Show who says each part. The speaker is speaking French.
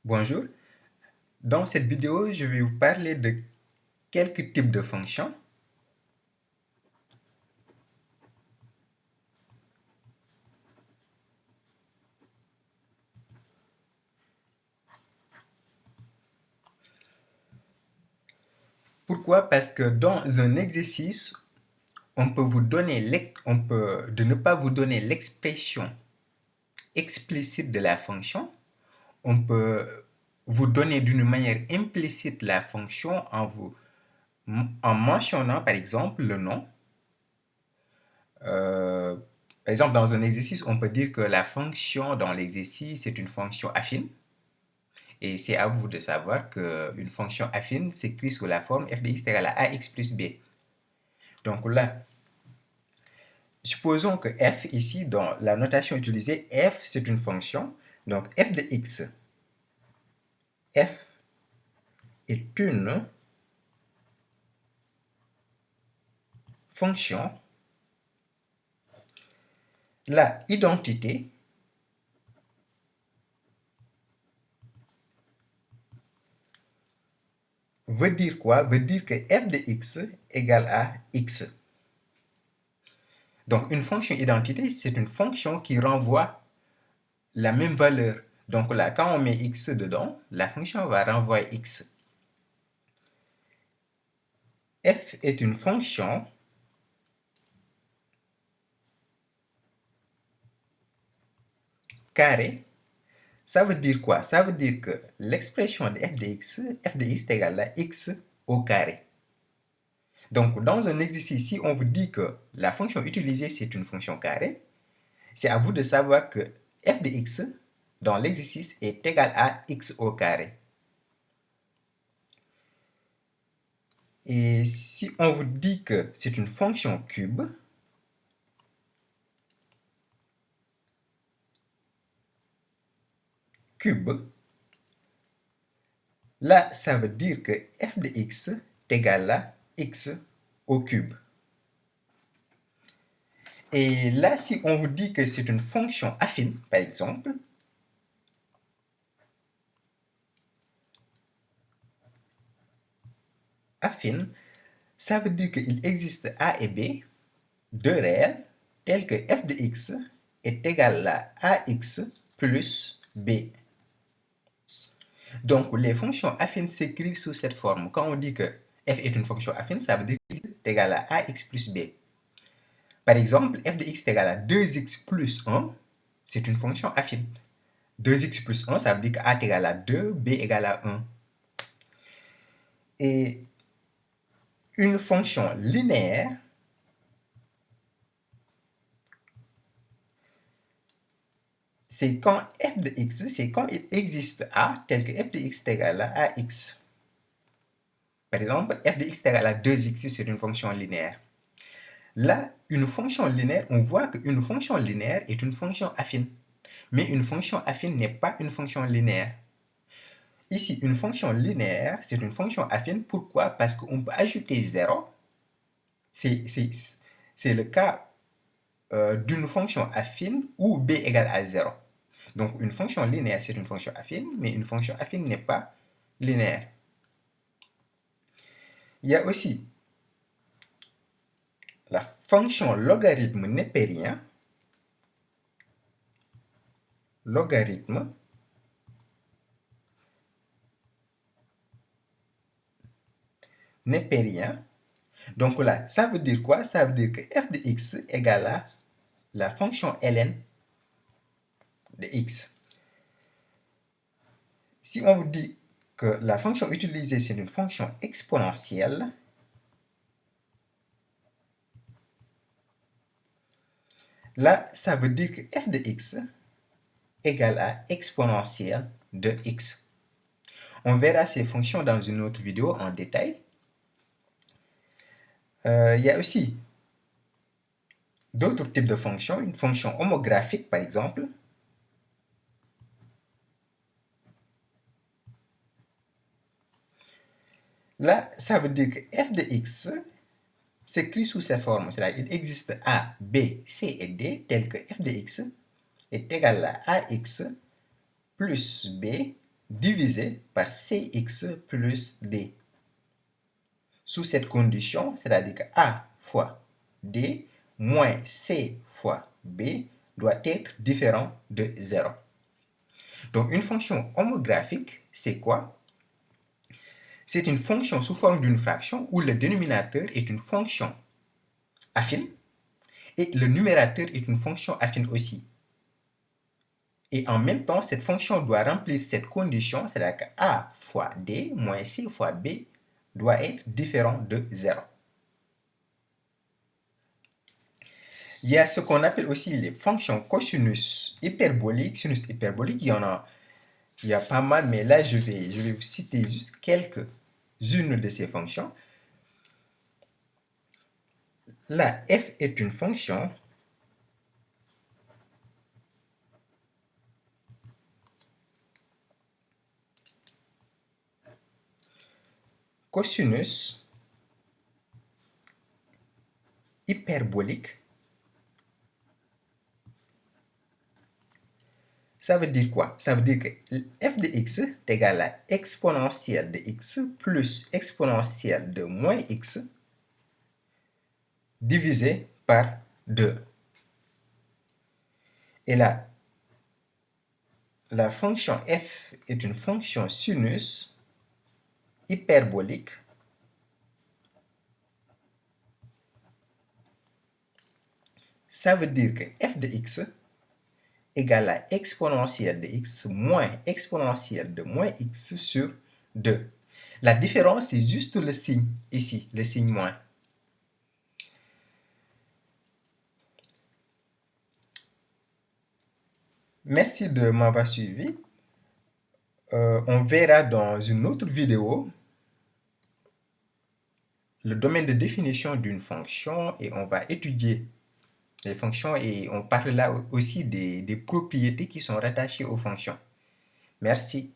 Speaker 1: Bonjour, dans cette vidéo, je vais vous parler de quelques types de fonctions. Pourquoi? Parce que dans un exercice, on peut de ne pas vous donner l'expression explicite de la fonction. On peut vous donner d'une manière implicite la fonction en mentionnant par exemple le nom. Euh, Par exemple, dans un exercice, on peut dire que la fonction dans l'exercice est une fonction affine. Et c'est à vous de savoir qu'une fonction affine s'écrit sous la forme f de x est égal à ax plus b. Donc là, supposons que f ici, dans la notation utilisée, f c'est une fonction. Donc f de x, f est une fonction. La identité veut dire quoi? Veut dire que f de x égale à x. Donc une fonction identité, c'est une fonction qui renvoie la même valeur. Donc là, quand on met x dedans, la fonction va renvoyer x. F est une fonction carrée. Ça veut dire quoi? Ça veut dire que l'expression de f de x est égale à x au carré. Donc, dans un exercice, si on vous dit que la fonction utilisée, c'est une fonction carrée, c'est à vous de savoir que f de x dans l'exercice est égal à x au carré. Et si on vous dit que c'est une fonction cube, là, ça veut dire que f de x est égal à x au cube. Et là, si on vous dit que c'est une fonction affine, par exemple, affine, ça veut dire qu'il existe A et B, deux réels, tels que f de x est égal à ax plus b. Donc, les fonctions affines s'écrivent sous cette forme. Quand on dit que f est une fonction affine, ça veut dire que x est égal à ax plus b. Par exemple, f de x est égal à 2x plus 1, c'est une fonction affine. 2x plus 1, ça veut dire que a est égal à 2, b égale à 1. Et une fonction linéaire, c'est quand f de x, c'est quand il existe a tel que f de x est égal à ax. Par exemple, f de x est égal à 2x, c'est une fonction linéaire. Là, une fonction linéaire, on voit qu'une fonction linéaire est une fonction affine. Mais une fonction affine n'est pas une fonction linéaire. Ici, une fonction linéaire, c'est une fonction affine. Pourquoi? Parce qu'on peut ajouter 0. C'est le cas d'une fonction affine où b égale à 0. Donc, une fonction linéaire, c'est une fonction affine, mais une fonction affine n'est pas linéaire. Il y a aussi la fonction logarithme népérien. Logarithme népérien. Donc là, ça veut dire quoi? Ça veut dire que f de x égale à la fonction ln de x. Si on vous dit que la fonction utilisée, c'est une fonction exponentielle, là, ça veut dire que f de x égale à exponentielle de x. On verra ces fonctions dans une autre vidéo en détail. Il y a aussi d'autres types de fonctions. Une fonction homographique, par exemple. Là, ça veut dire que f de x s'écrit sous ces formes. C'est-à-dire qu'il existe a, b, c et d, tel que f de x est égal à ax plus b divisé par Cx plus D. Sous cette condition, c'est-à-dire que A fois D moins C fois B doit être différent de 0. Donc, une fonction homographique, c'est quoi? C'est une fonction sous forme d'une fraction où le dénominateur est une fonction affine et le numérateur est une fonction affine aussi. Et en même temps, cette fonction doit remplir cette condition, c'est-à-dire que A fois D moins C fois B doit être différent de 0. Il y a ce qu'on appelle aussi les fonctions cosinus hyperboliques. Sinus hyperbolique, il y a pas mal, mais là, je vais vous citer juste quelques-unes de ces fonctions. Là, f est une fonction cosinus hyperbolique. Ça veut dire quoi? Ça veut dire que f de x est égal à exponentielle de x plus exponentielle de moins x divisé par 2. Et là, la fonction f est une fonction sinus hyperbolique ça veut dire que f de x égale à exponentielle de x moins exponentielle de moins x sur 2. La différence, c'est juste le signe ici, le signe moins. Merci de m'avoir suivi. On verra dans une autre vidéo le domaine de définition d'une fonction et on va étudier les fonctions et on parlera aussi des propriétés qui sont rattachées aux fonctions. Merci.